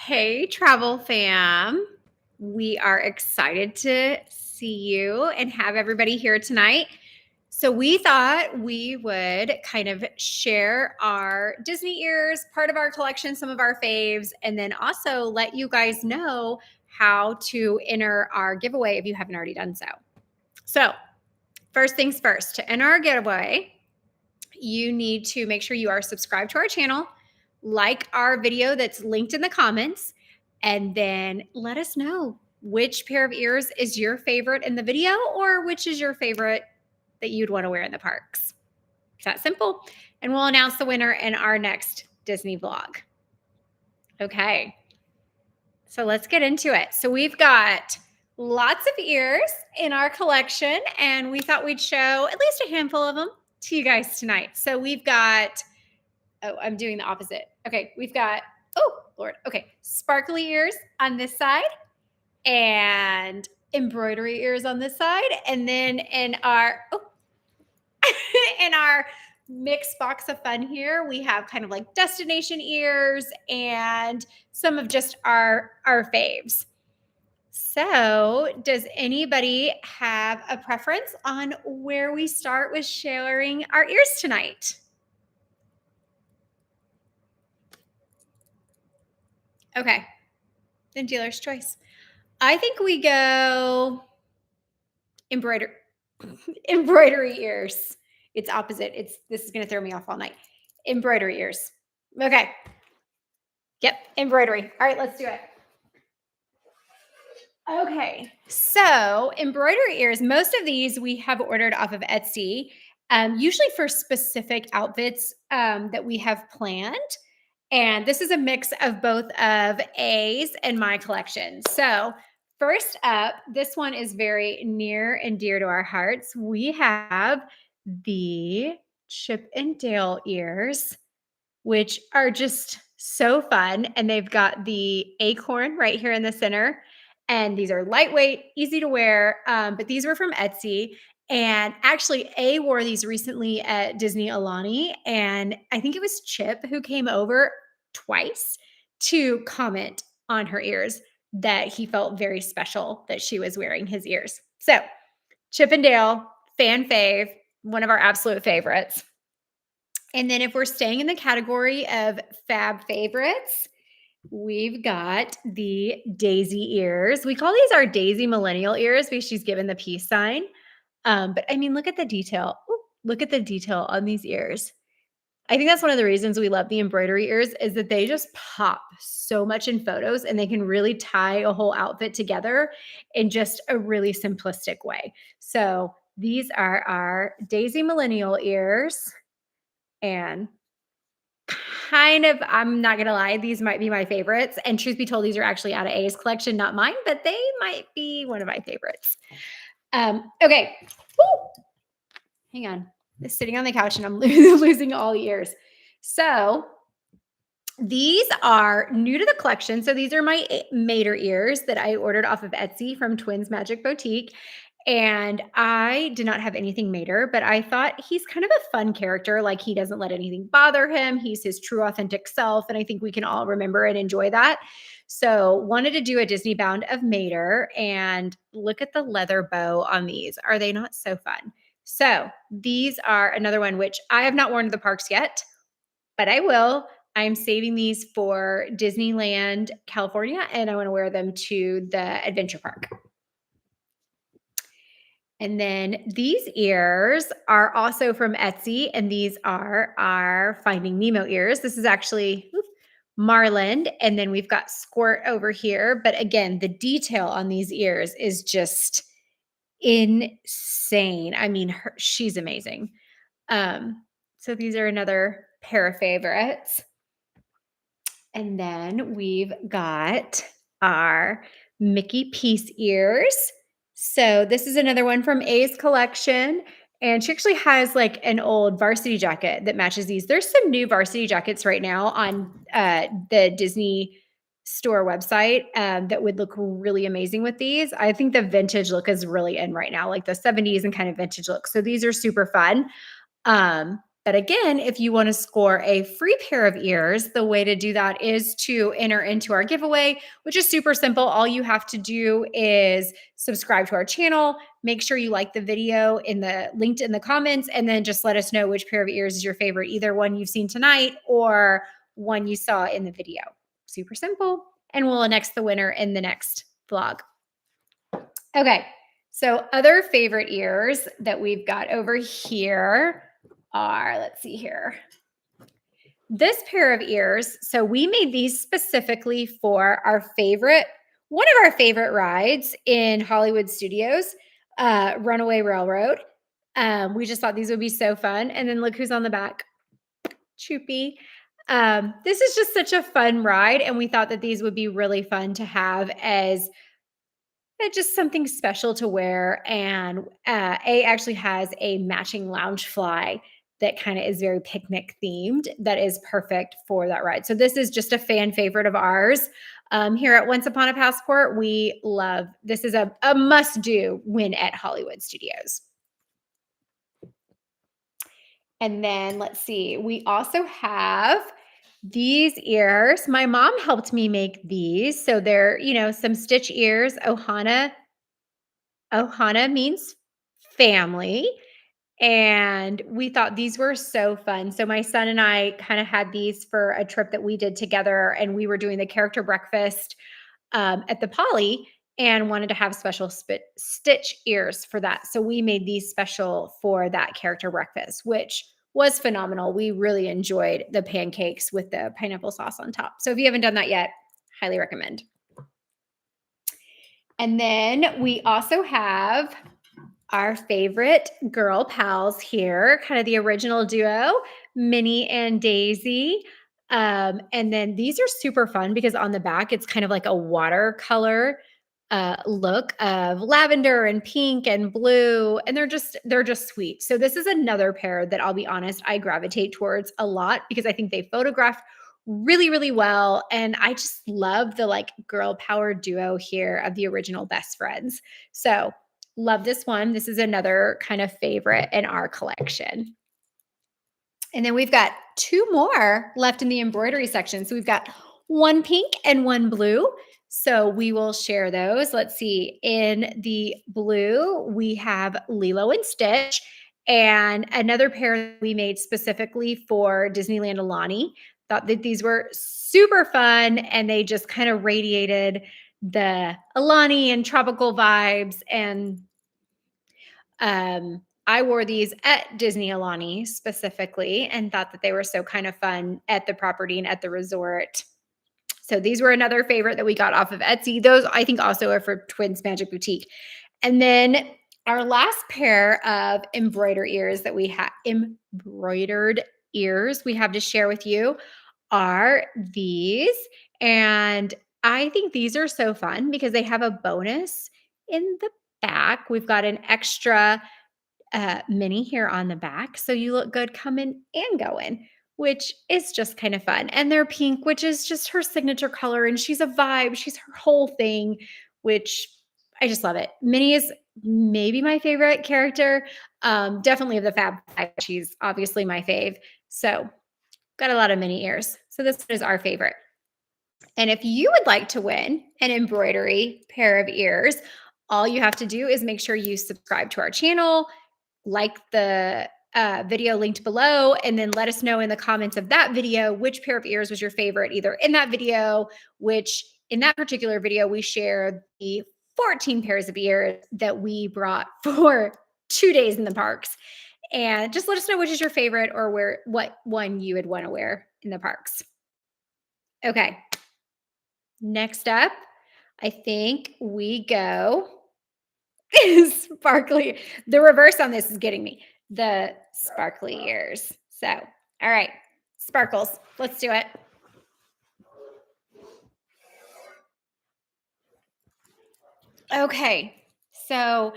Hey, travel fam. We are excited to see you and have everybody here tonight. So, we thought we would kind of share our Disney ears, part of our collection, some of our faves, and then also let you guys know how to enter our giveaway if you haven't already done so. So, first things first, to enter our giveaway, you need to make sure you are subscribed to our channel, like our video that's linked in the comments, and then let us know which pair of ears is your favorite in the video or which is your favorite that you'd want to wear in the parks. It's that simple. And we'll announce the winner in our next Disney vlog. Okay. So let's get into it. So we've got lots of ears in our collection, and we thought we'd show at least a handful of them to you guys tonight. So we've got, oh, I'm doing the opposite. Okay, we've got, oh, Lord. Okay, sparkly ears on this side and embroidery ears on this side. And then in our, in our mixed box of fun here, we have kind of like destination ears and some of just our faves. So, does anybody have a preference on where we start with sharing our ears tonight? Okay, then dealer's choice. I think we go embroider embroidery ears. It's opposite. This is going to throw me off all night. Embroidery ears. Okay. Yep, embroidery. All right, let's do it. Okay, so embroidery ears, most of these we have ordered off of Etsy, usually for specific outfits that we have planned. And this is a mix of both of A's and my collection. So, first up, this one is very near and dear to our hearts. We have the Chip and Dale ears, which are just so fun. And they've got the acorn right here in the center. And these are lightweight, easy to wear. But these were from Etsy. And actually, A wore these recently at Disney Alani. And I think it was Chip who came over twice to comment on her ears that he felt very special that she was wearing his ears. So, Chip and Dale, fan fave, one of our absolute favorites. And then if we're staying in the category of fab favorites, we've got the Daisy ears. We call these our Daisy millennial ears because she's given the peace sign. But I mean, look at the detail. Ooh, look at the detail on these ears. I think that's one of the reasons we love the embroidery ears is that they just pop so much in photos and they can really tie a whole outfit together in just a really simplistic way. So these are our Daisy millennial ears. And kind of, I'm not gonna lie, these might be my favorites. And truth be told, these are actually out of A's collection, not mine, but they might be one of my favorites. Okay. Woo! Hang on. It's sitting on the couch and I'm losing all ears. So these are new to the collection. So these are my Mater ears that I ordered off of Etsy from Twins Magic Boutique. And I did not have anything Mater, but I thought he's kind of a fun character. Like he doesn't let anything bother him. He's his true authentic self. And I think we can all remember and enjoy that. So wanted to do a Disney bound of Mater and look at the leather bow on these. Are they not so fun? So these are another one, which I have not worn to the parks yet, but I will. I'm saving these for Disneyland, California, and I want to wear them to the adventure park. And then these ears are also from Etsy, and these are our Finding Nemo ears. This is actually Marlin, and then we've got Squirt over here. But again, the detail on these ears is just insane. I mean, she's amazing. So these are another pair of favorites. And then we've got our Mickey Peace ears. So this is another one from A's collection. And she actually has like an old varsity jacket that matches these. There's some new varsity jackets right now on the Disney store website that would look really amazing with these. I think the vintage look is really in right now, like the 70s and kind of vintage look. So these are super fun. But again, if you want to score a free pair of ears, the way to do that is to enter into our giveaway, which is super simple. All you have to do is subscribe to our channel, make sure you like the video in the linked in the comments, and then just let us know which pair of ears is your favorite, either one you've seen tonight or one you saw in the video. Super simple. And we'll announce the winner in the next vlog. Okay, so other favorite ears that we've got over here are, let's see here. This pair of ears, so we made these specifically for one of our favorite rides in Hollywood Studios, Runaway Railroad. We just thought these would be so fun. And then look who's on the back, Choopy. This is just such a fun ride, and we thought that these would be really fun to have as just something special to wear. And A actually has a matching lounge fly that kind of is very picnic themed that is perfect for that ride. So this is just a fan favorite of ours. Here at Once Upon a Passport, we love this. Is a must do when at Hollywood Studios. And then let's see, we also have these ears. My mom helped me make these. So they're, some Stitch ears. Ohana means family. And we thought these were so fun. So my son and I kind of had these for a trip that we did together, and we were doing the character breakfast at the Poly and wanted to have special Stitch ears for that. So we made these special for that character breakfast, which was phenomenal. We really enjoyed the pancakes with the pineapple sauce on top. So if you haven't done that yet, highly recommend. And then we also have our favorite girl pals here, kind of the original duo, Minnie and Daisy. And then these are super fun because on the back, it's kind of like a watercolor look of lavender and pink and blue, and they're just sweet. So this is another pair that I'll be honest, I gravitate towards a lot because I think they photograph really, really well. And I just love the like girl power duo here of the original best friends. So love this one. This is another kind of favorite in our collection. And then we've got two more left in the embroidery section. So we've got one pink and one blue. So we will share those. Let's see. In the blue, we have Lilo and Stitch, and another pair we made specifically for Disneyland Alani. Thought that these were super fun, and they just kind of radiated the Alani and tropical vibes. And I wore these at Disney Alani specifically and thought that they were so kind of fun at the property and at the resort. So these were another favorite that we got off of Etsy. Those I think also are for Twins Magic Boutique. And then our last pair of embroidered ears we have to share with you are these. And I think these are so fun because they have a bonus in the back. We've got an extra Minnie here on the back. So you look good coming and going, which is just kind of fun. And they're pink, which is just her signature color. And she's a vibe. She's her whole thing, which I just love it. Minnie is maybe my favorite character. Definitely of the Fab Five. She's obviously my fave. So got a lot of Minnie ears. So this is our favorite. And if you would like to win an embroidery pair of ears, all you have to do is make sure you subscribe to our channel, like the video linked below, and then let us know in the comments of that video which pair of ears was your favorite, either in that video, which in that particular video, we shared the 14 pairs of ears that we brought for 2 days in the parks. And just let us know which is your favorite or what one you would want to wear in the parks. Okay. Next up, I think we go sparkly. The reverse on this is getting me. The sparkly ears. So, all right, sparkles. Let's do it. Okay, so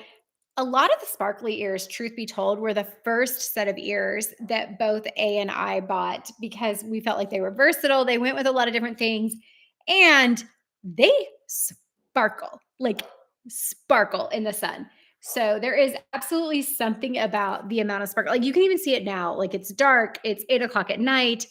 a lot of the sparkly ears, truth be told, were the first set of ears that both A and I bought because we felt like they were versatile. They went with a lot of different things and they sparkle in the sun. So there is absolutely something about the amount of sparkle. Like you can even see it now. Like it's dark, it's 8 o'clock at night,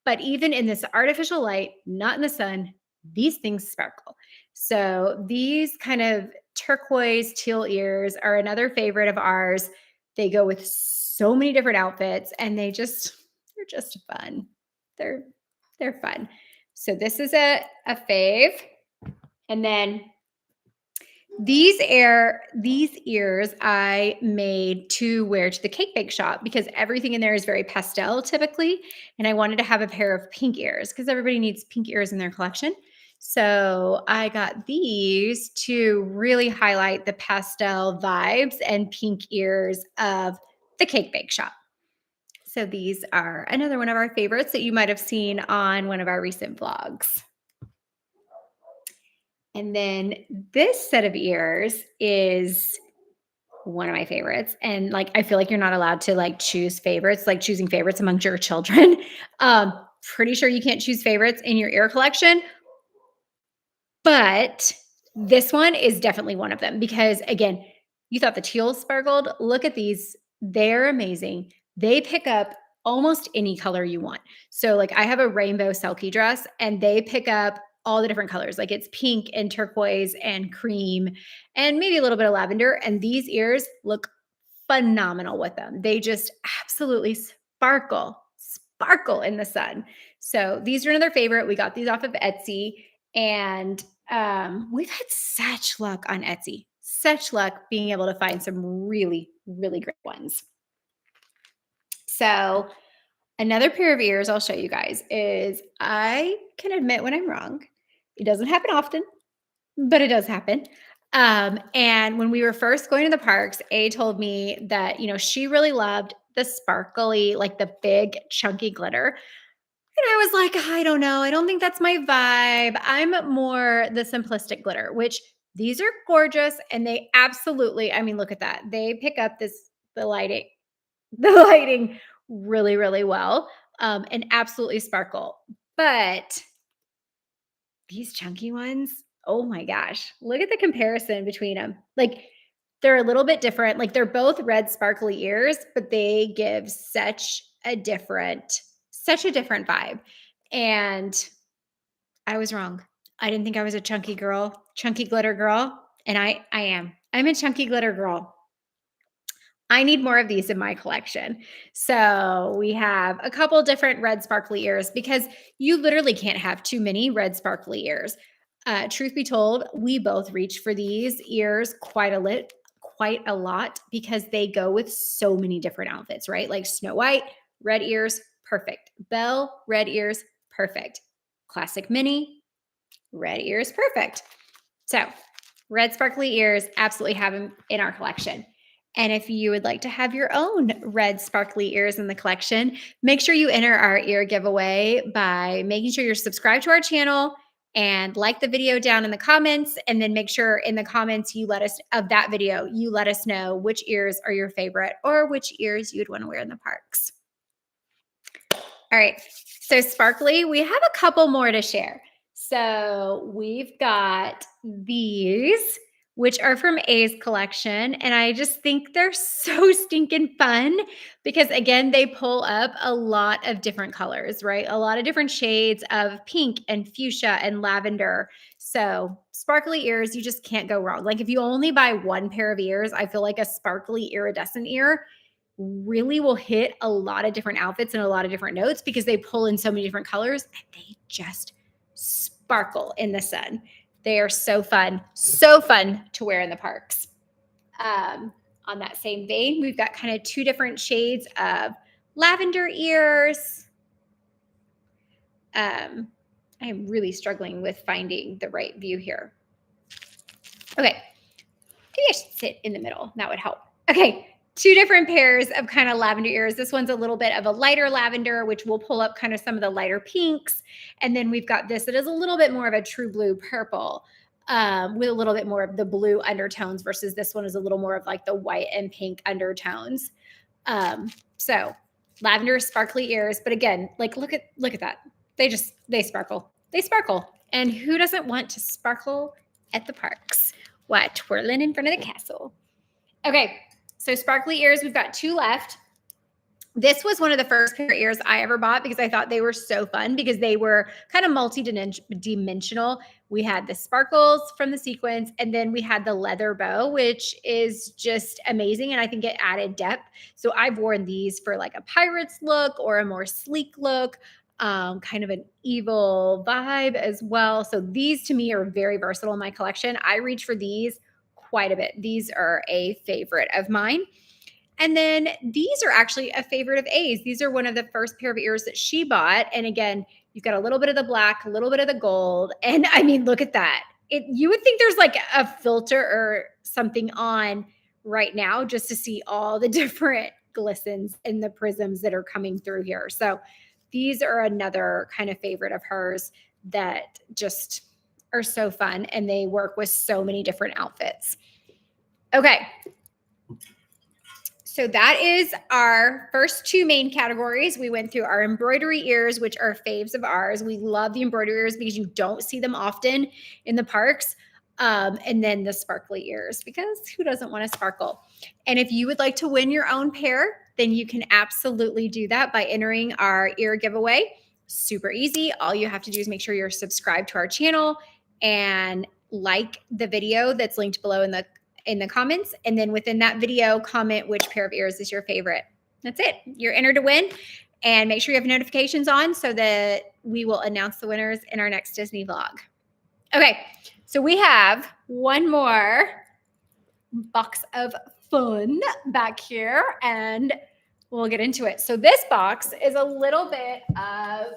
but even in this artificial light, not in the sun, these things sparkle. So these kind of turquoise teal ears are another favorite of ours. They go with so many different outfits and they're just fun. They're they're fun. So this is a fave. And then these ears I made to wear to the cake bake shop because everything in there is very pastel typically, and I wanted to have a pair of pink ears because everybody needs pink ears in their collection. So I got these to really highlight the pastel vibes and pink ears of the cake bake shop. So these are another one of our favorites that you might have seen on one of our recent vlogs. And then this set of ears is one of my favorites. And like I feel like you're not allowed to like choose favorites, like choosing favorites amongst your children. Um, Pretty sure you can't choose favorites in your ear collection, but this one is definitely one of them because again, you thought the teal sparkled. Look at these. They're amazing. They pick up almost any color you want. So like I have a rainbow selkie dress and they pick up all the different colors. Like it's pink and turquoise and cream and maybe a little bit of lavender. And these ears look phenomenal with them. They just absolutely sparkle in the sun. So these are another favorite. We got these off of Etsy and we've had such luck on Etsy, such luck being able to find some really, really great ones. So, another pair of ears I'll show you guys is I can admit when I'm wrong. It doesn't happen often, but it does happen. And when we were first going to the parks, A told me that, she really loved the sparkly, like the big chunky glitter. And I was like, I don't know. I don't think that's my vibe. I'm more the simplistic glitter, which these are gorgeous. And they absolutely, I mean, look at that. They pick up the lighting, the lighting really, really well, and absolutely sparkle. But these chunky ones, oh my gosh, look at the comparison between them. Like they're a little bit different. Like they're both red sparkly ears, but they give such a different vibe. And I was wrong. I didn't think I was a chunky girl, chunky glitter girl, and I am. I'm a chunky glitter girl. I need more of these in my collection. So we have a couple different red sparkly ears because you literally can't have too many red sparkly ears. Truth be told, we both reach for these ears quite a lot because they go with so many different outfits, right? Like Snow White, red ears, perfect. Belle, red ears, perfect. Classic Minnie, red ears, perfect. So red sparkly ears, absolutely have them in our collection. And if you would like to have your own red sparkly ears in the collection, make sure you enter our ear giveaway by making sure you're subscribed to our channel and like the video down in the comments. And then make sure in the comments you let us know which ears are your favorite or which ears you'd want to wear in the parks. All right. So sparkly, we have a couple more to share. So we've got these, which are from A's collection. And I just think they're so stinking fun because, again, they pull up a lot of different colors, right? A lot of different shades of pink and fuchsia and lavender. So sparkly ears, you just can't go wrong. Like if you only buy one pair of ears, I feel like a sparkly iridescent ear really will hit a lot of different outfits and a lot of different notes because they pull in so many different colors and they just sparkle in the sun. They are so fun to wear in the parks. On that same vein, we've got kind of two different shades of lavender ears. I am really struggling with finding the right view here. Okay, maybe I should sit in the middle. That would help. Okay, two different pairs of kind of lavender ears. This one's a little bit of a lighter lavender, which will pull up kind of some of the lighter pinks. And then we've got this that is a little bit more of a true blue purple with a little bit more of the blue undertones versus this one is a little more of like the white and pink undertones. So lavender sparkly ears. But again, like look at that. They sparkle. They sparkle. And who doesn't want to sparkle at the parks? What, twirling in front of the castle? Okay, so sparkly ears, we've got 2 left. This was one of the first pair of ears I ever bought because I thought they were so fun because they were kind of multi-dimensional. We had the sparkles from the sequins, and then we had the leather bow, which is just amazing. And I think it added depth. So I've worn these for like a pirate's look or a more sleek look, kind of an evil vibe as well. So these to me are very versatile in my collection. I reach for these quite a bit. These are a favorite of mine. And then these are actually a favorite of A's. These are one of the first pair of ears that she bought. And again, you've got a little bit of the black, a little bit of the gold. And I mean, look at that. You would think there's like a filter or something on right now just to see all the different glistens and the prisms that are coming through here. So these are another kind of favorite of hers that just are so fun, and they work with so many different outfits. Okay. So that is our first 2 main categories. We went through our embroidery ears, which are faves of ours. We love the embroidery ears because you don't see them often in the parks. And then the sparkly ears, because who doesn't want to sparkle? And if you would like to win your own pair, then you can absolutely do that by entering our ear giveaway. Super easy. All you have to do is make sure you're subscribed to our channel and like the video that's linked below in the comments. And then within that video, comment which pair of ears is your favorite. That's it. You're entered to win. And make sure you have notifications on so that we will announce the winners in our next Disney vlog. Okay, so we have one more box of fun back here, and we'll get into it. So this box is a little bit of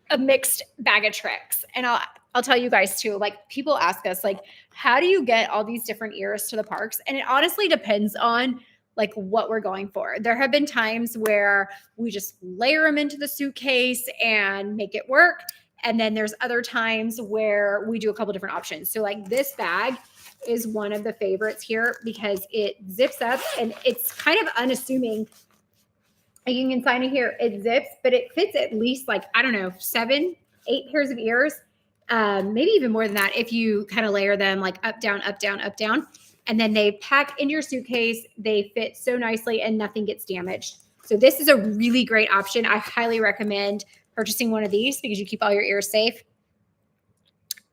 a mixed bag of tricks. And I'll tell you guys too, like people ask us like, how do you get all these different ears to the parks? And it honestly depends on like what we're going for. There have been times where we just layer them into the suitcase and make it work. And then there's other times where we do a couple different options. So like this bag is one of the favorites here because it zips up and it's kind of unassuming. You can sign it here. It zips, but it fits at least like, I don't know, 7, 8 pairs of ears. Maybe even more than that if you kind of layer them like up, down, up, down, up, down. And then they pack in your suitcase. They fit so nicely and nothing gets damaged. So this is a really great option. I highly recommend purchasing one of these because you keep all your ears safe.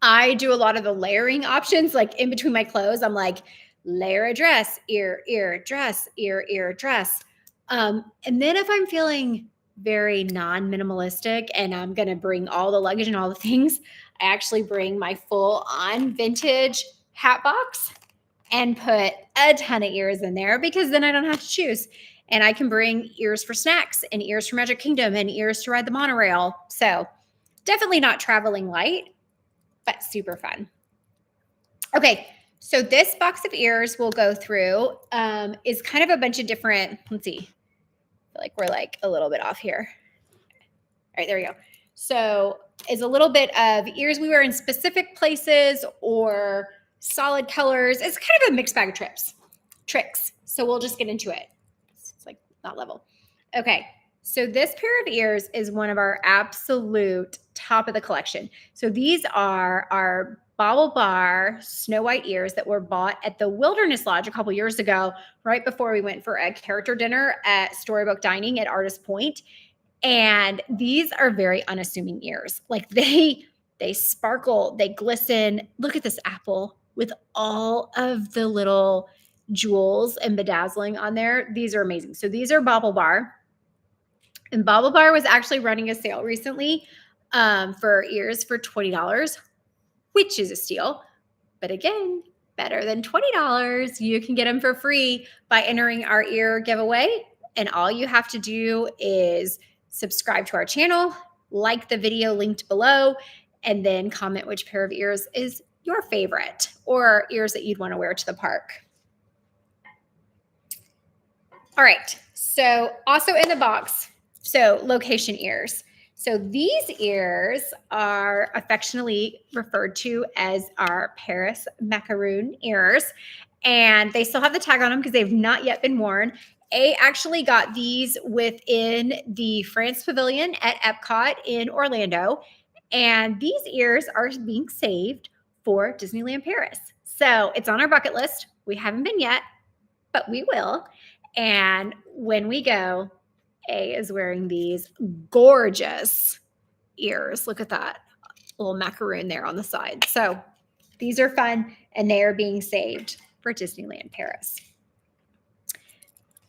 I do a lot of the layering options, like in between my clothes. I'm like, layer a dress, ear, dress, ear, dress. And then if I'm feeling very non-minimalistic and I'm going to bring all the luggage and all the things, I actually bring my full-on vintage hat box and put a ton of ears in there because then I don't have to choose. And I can bring ears for snacks and ears for Magic Kingdom and ears to ride the monorail. So definitely not traveling light, but super fun. Okay, so this box of ears we'll go through is kind of a bunch of different, let's see, I feel like we're like a little bit off here. All right, there we go. So it's a little bit of ears we wear in specific places or solid colors. It's kind of a mixed bag of tricks. So we'll just get into it. It's like not level. Okay. So this pair of ears is one of our absolute top of the collection. So these are our BaubleBar Snow White ears that were bought at the Wilderness Lodge a couple years ago, right before we went for a character dinner at Storybook Dining at Artist Point. And these are very unassuming ears. Like they sparkle, they glisten. Look at this apple with all of the little jewels and bedazzling on there. These are amazing. So these are BaubleBar. And BaubleBar was actually running a sale recently for ears for $20, which is a steal. But again, better than $20. You can get them for free by entering our ear giveaway. And all you have to do is subscribe to our channel, like the video linked below, and then comment which pair of ears is your favorite or ears that you'd want to wear to the park. All right. So also in the box, so location ears. So these ears are affectionately referred to as our Paris macaroon ears. And they still have the tag on them because they've not yet been worn. A actually got these within the France Pavilion at Epcot in Orlando. And these ears are being saved for Disneyland Paris. So it's on our bucket list. We haven't been yet, but we will. And when we go, A is wearing these gorgeous ears. Look at that little macaroon there on the side. So these are fun, and they are being saved for Disneyland Paris.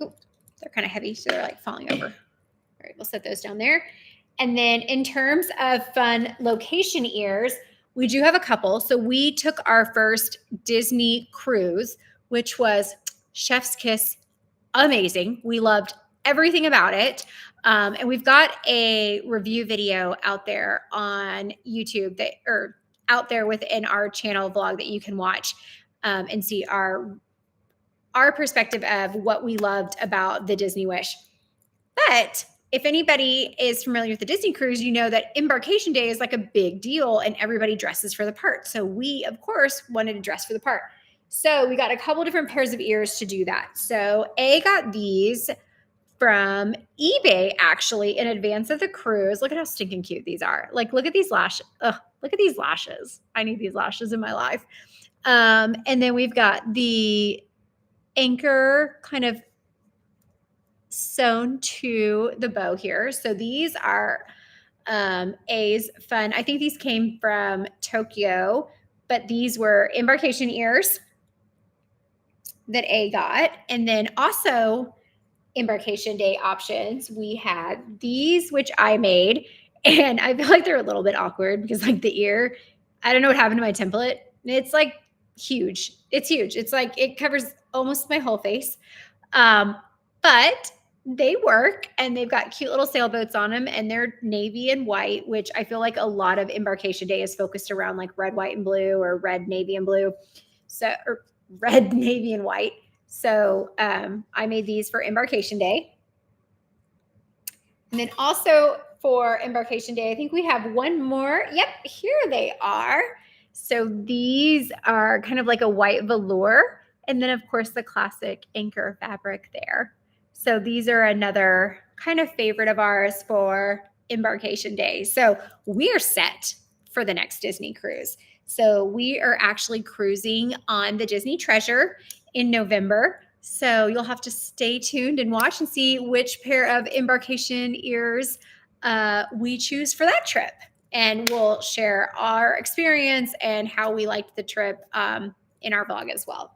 Ooh, they're kind of heavy, so they're like falling over. All right, we'll set those down there. And then in terms of fun location ears, we do have a couple. So we took our first Disney cruise, which was Chef's Kiss, amazing. We loved everything about it. And we've got a review video out there on YouTube that, or out there within our channel vlog that you can watch and see our perspective of what we loved about the Disney Wish. But if anybody is familiar with the Disney cruise, you know that embarkation day is like a big deal and everybody dresses for the part. So we, of course, wanted to dress for the part. So we got a couple different pairs of ears to do that. So A got these from eBay actually in advance of the cruise. Look at how stinking cute these are. Like, look at these lashes. Ugh, look at these lashes. I need these lashes in my life. And then we've got the anchor kind of sewn to the bow here. So these are A's fun. I think these came from Tokyo, but these were embarkation ears that A got. And then also embarkation day options, we had these, which I made. And I feel like they're a little bit awkward because like the ear, I don't know what happened to my template. It's like huge. It's huge. It's like it covers almost my whole face. But they work and they've got cute little sailboats on them and they're navy and white, which I feel like a lot of embarkation day is focused around like red, white, and blue or red, navy, and blue. So, or red, navy, and white. So I made these for embarkation day. And then also for embarkation day, I think we have one more. Yep, here they are. So these are kind of like a white velour. And then, of course, the classic anchor fabric there. So these are another kind of favorite of ours for embarkation day. So we are set for the next Disney cruise. So we are actually cruising on the Disney Treasure in November. So you'll have to stay tuned and watch and see which pair of embarkation ears we choose for that trip. And we'll share our experience and how we liked the trip in our vlog as well.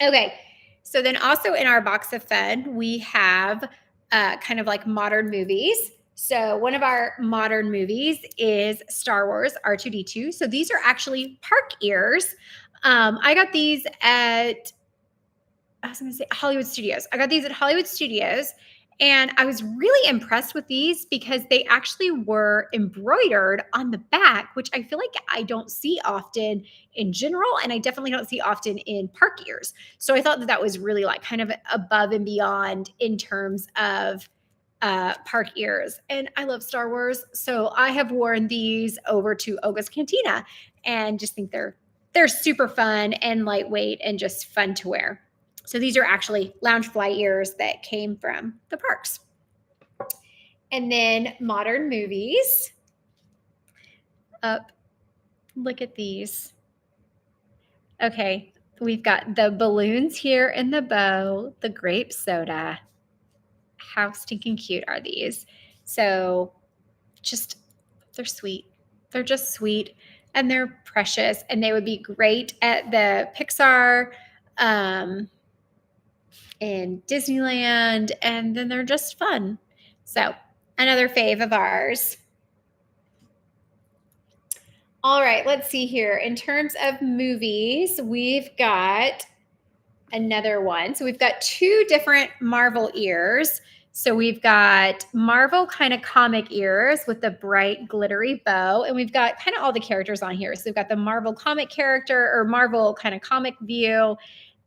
Okay, so then also in our box of fun, we have kind of like modern movies. So one of our modern movies is Star Wars R2-D2. So these are actually park ears. I got these at, I was going to say Hollywood Studios. I got these at Hollywood Studios. And I was really impressed with these because they actually were embroidered on the back, which I feel like I don't see often in general. And I definitely don't see often in park ears. So I thought that that was really like kind of above and beyond in terms of park ears. And I love Star Wars. So I have worn these over to Oga's Cantina and just think they're super fun and lightweight and just fun to wear. So these are actually Loungefly ears that came from the parks. And then modern movies. Up, look at these. Okay, we've got the balloons here in the bow, the grape soda. How stinking cute are these? So just, they're sweet. They're just sweet and they're precious and they would be great at the Pixar in Disneyland, and then they're just fun. So another fave of ours. All right, let's see here. In terms of movies, we've got another one. So we've got two different Marvel ears. So we've got Marvel kind of comic ears with the bright glittery bow, and we've got kind of all the characters on here. So we've got the Marvel comic character or Marvel kind of comic view.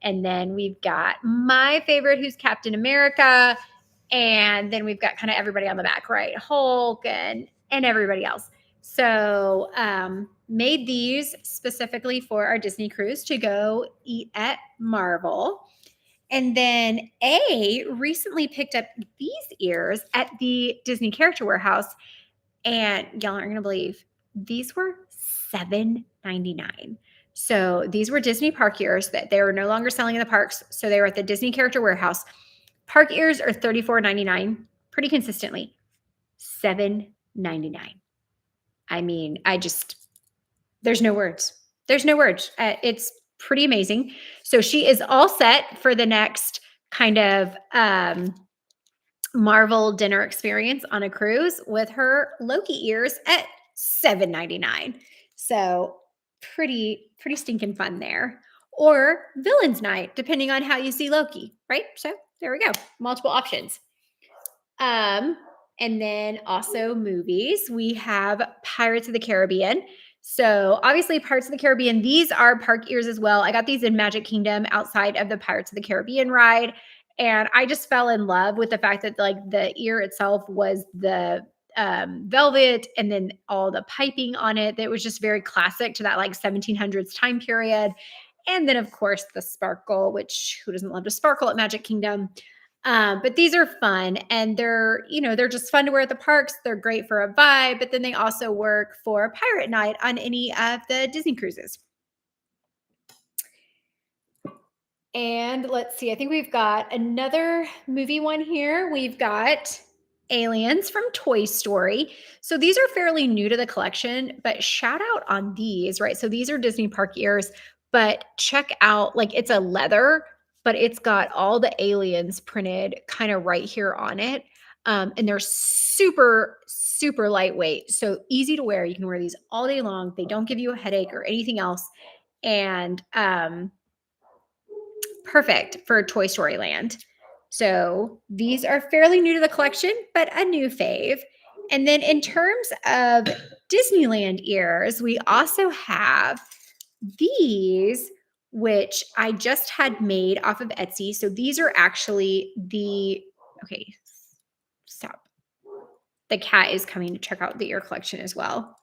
And then we've got my favorite, who's Captain America. And then we've got kind of everybody on the back, right? Hulk and everybody else. So made these specifically for our Disney cruise to go eat at Marvel. And then A recently picked up these ears at the Disney Character Warehouse. And y'all aren't going to believe these were $7.99. So these were Disney park ears that they were no longer selling in the parks. So they were at the Disney Character Warehouse. Park ears are $34.99 pretty consistently. $7.99. I mean, there's no words. There's no words. It's pretty amazing. So she is all set for the next kind of Marvel dinner experience on a cruise with her Loki ears at $7.99. So pretty stinking fun there. Or villains night, depending on how you see Loki, right? So there we go. Multiple options. And then also movies. We have Pirates of the Caribbean. So obviously Pirates of the Caribbean, these are park ears as well. I got these in Magic Kingdom outside of the Pirates of the Caribbean ride. And I just fell in love with the fact that like the ear itself was the velvet and then all the piping on it. That was just very classic to that like 1700s time period. And then of course the sparkle, which who doesn't love to sparkle at Magic Kingdom? But these are fun and they're just fun to wear at the parks. They're great for a vibe, but then they also work for pirate night on any of the Disney cruises. And let's see, I think we've got another movie one here. We've got Aliens from Toy Story. So these are fairly new to the collection, but shout out on these, right? So these are Disney park ears, but check out, like it's a leather, but it's got all the aliens printed kind of right here on it. And they're super lightweight. So easy to wear. You can wear these all day long. They don't give you a headache or anything else. And perfect for Toy Story Land. So these are fairly new to the collection, but a new fave. And then in terms of Disneyland ears, we also have these, which I just had made off of Etsy. So these are actually okay, stop. The cat is coming to check out the ear collection as well.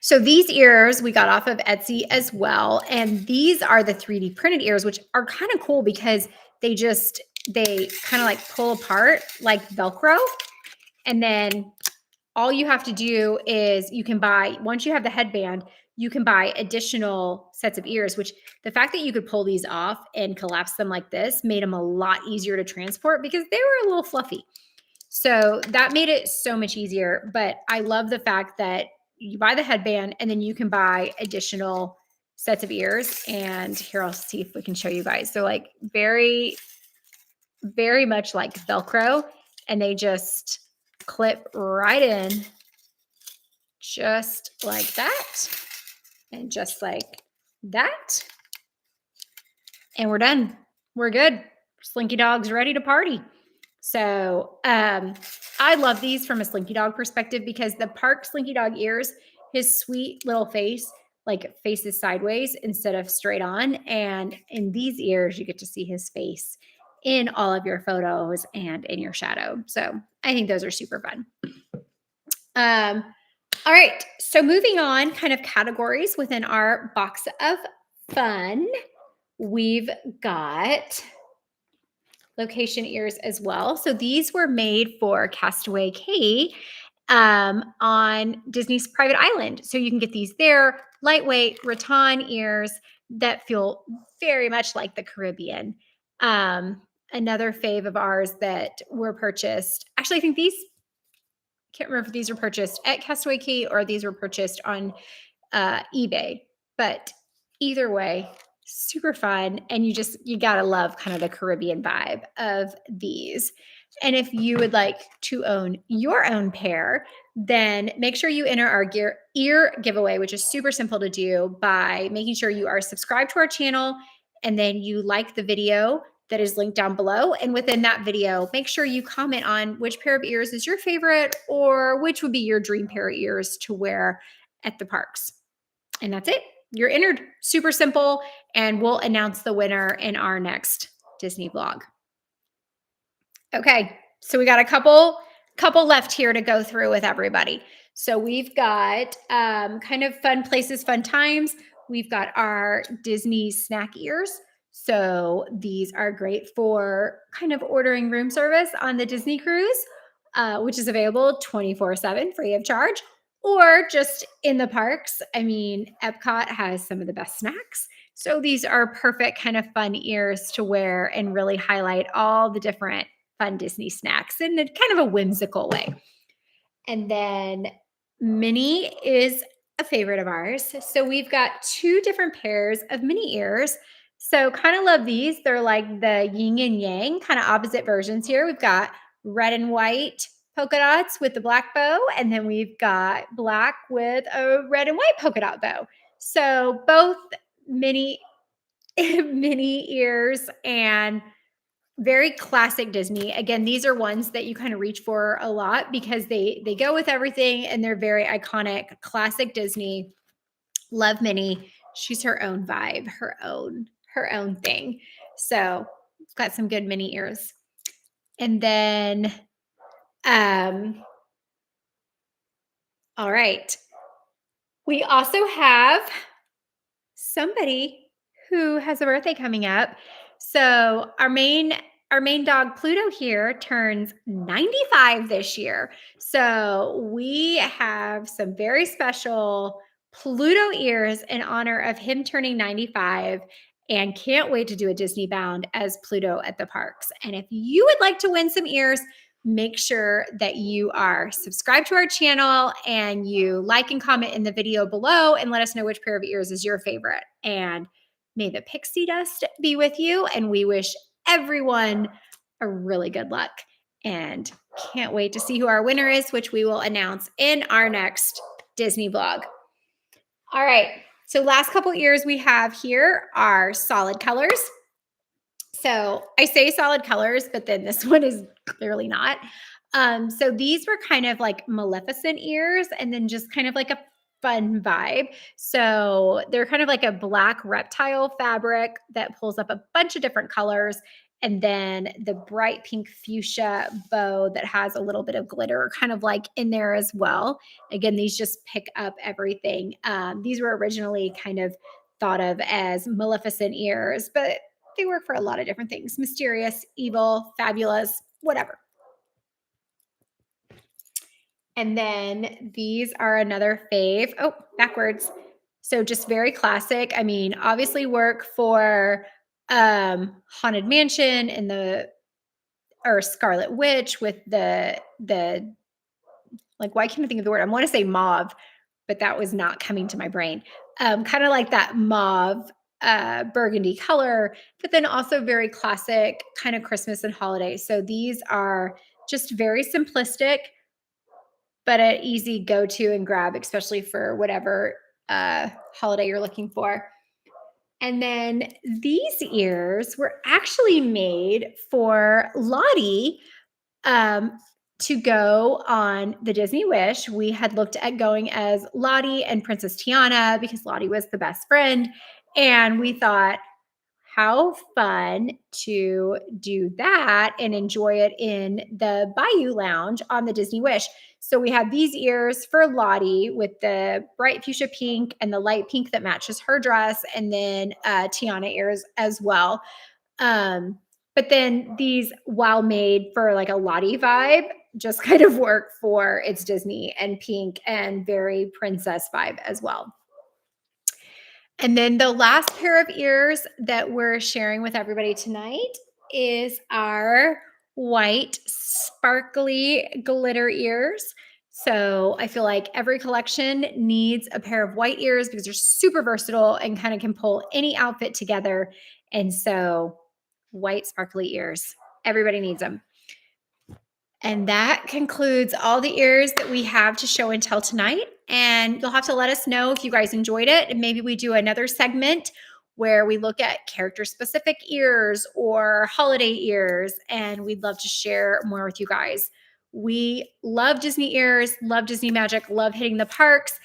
So these ears we got off of Etsy as well. And these are the 3D printed ears, which are kind of cool because they kind of like pull apart like Velcro. And then all you have to do is once you have the headband, you can buy additional sets of ears, which the fact that you could pull these off and collapse them like this made them a lot easier to transport because they were a little fluffy. So that made it so much easier. But I love the fact that you buy the headband and then you can buy additional sets of ears. And here, I'll see if we can show you guys. So like very much like Velcro, and they just clip right in just like that and just like that. And we're done. We're good. Slinky Dog's ready to party. So I love these from a Slinky Dog perspective because the park Slinky Dog ears, his sweet little face like faces sideways instead of straight on. And in these ears, you get to see his face in all of your photos and in your shadow. So I think those are super fun. All right. So moving on, kind of categories within our box of fun, we've got location ears as well. So these were made for Castaway Cay on Disney's private island. So you can get these there, lightweight rattan ears that feel very much like the Caribbean. Another fave of ours that were purchased. Actually, I think can't remember if these were purchased at Castaway Cay or these were purchased on eBay. But either way, super fun. And you gotta love kind of the Caribbean vibe of these. And if you would like to own your own pair, then make sure you enter our ear giveaway, which is super simple to do by making sure you are subscribed to our channel and then you like the video that is linked down below. And within that video, make sure you comment on which pair of ears is your favorite or which would be your dream pair of ears to wear at the parks. And that's it. You're entered. Super simple. And we'll announce the winner in our next Disney vlog. Okay. So we got a couple left here to go through with everybody. So we've got kind of fun places, fun times. We've got our Disney snack ears. So these are great for kind of ordering room service on the Disney cruise, which is available 24/7 free of charge. or just in the parks. I mean, Epcot has some of the best snacks. So these are perfect kind of fun ears to wear and really highlight all the different fun Disney snacks in a kind of a whimsical way. And then Minnie is a favorite of ours. So we've got two different pairs of mini ears. So kind of love these. They're like the yin and yang, kind of opposite versions here. We've got red and white polka dots with the black bow, and then we've got black with a red and white polka dot bow. So both mini mini ears and very classic Disney. Again, these are ones that you kind of reach for a lot because they go with everything and they're very iconic, classic Disney. Love Minnie. She's her own vibe, her own thing. So, got some good Minnie ears. And then all right. We also have somebody who has a birthday coming up. So our main dog Pluto here turns 95 this year. So we have some very special Pluto ears in honor of him turning 95 and can't wait to do a Disney bound as Pluto at the parks. And if you would like to win some ears, make sure that you are subscribed to our channel and you like and comment in the video below and let us know which pair of ears is your favorite. And may the pixie dust be with you. And we wish everyone a really good luck and can't wait to see who our winner is, which we will announce in our next Disney vlog. All right. So last couple ears we have here are solid colors. So I say solid colors, but then this one is clearly not. So these were kind of like Maleficent ears and then just kind of like a fun vibe. So they're kind of like a black reptile fabric that pulls up a bunch of different colors. And then the bright pink fuchsia bow that has a little bit of glitter kind of like in there as well. Again, these just pick up everything. These were originally kind of thought of as Maleficent ears, but they work for a lot of different things: mysterious, evil, fabulous, whatever. And then these are another fave. Oh, backwards. So just very classic. I mean, obviously work for Haunted Mansion and or Scarlet Witch with the like, why can't I think of the word? I want to say mauve, but that was not coming to my brain. Kind of like that mauve burgundy color, but then also very classic kind of Christmas and holiday. So these are just very simplistic, but an easy go to and grab, especially for whatever holiday you're looking for. And then these ears were actually made for Lottie um, to go on the Disney Wish. We had looked at going as Lottie and Princess Tiana because Lottie was the best friend. And we thought, how fun to do that and enjoy it in the Bayou Lounge on the Disney Wish. So we have these ears for Lottie with the bright fuchsia pink and the light pink that matches her dress, and then Tiana ears as well. But then these, while made for like a Lottie vibe, just kind of work for it's Disney and pink and very princess vibe as well. And then the last pair of ears that we're sharing with everybody tonight is our white sparkly glitter ears. So I feel like every collection needs a pair of white ears because they're super versatile and kind of can pull any outfit together. And so white sparkly ears, everybody needs them. And that concludes all the ears that we have to show and tell tonight. And you'll have to let us know if you guys enjoyed it. And maybe we do another segment where we look at character specific ears or holiday ears. And we'd love to share more with you guys. We love Disney ears, love Disney magic, love hitting the parks.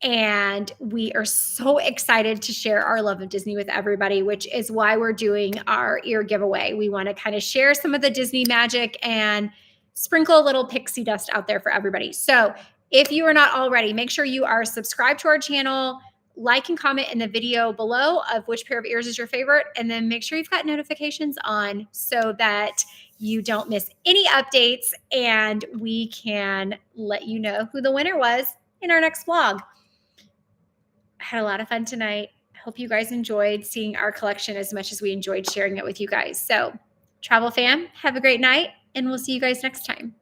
And we are so excited to share our love of Disney with everybody, which is why we're doing our ear giveaway. We want to kind of share some of the Disney magic and sprinkle a little pixie dust out there for everybody. So if you are not already, make sure you are subscribed to our channel, like and comment in the video below of which pair of ears is your favorite, and then make sure you've got notifications on so that you don't miss any updates and we can let you know who the winner was in our next vlog. I had a lot of fun tonight. I hope you guys enjoyed seeing our collection as much as we enjoyed sharing it with you guys. So, Travel fam, have a great night, and we'll see you guys next time.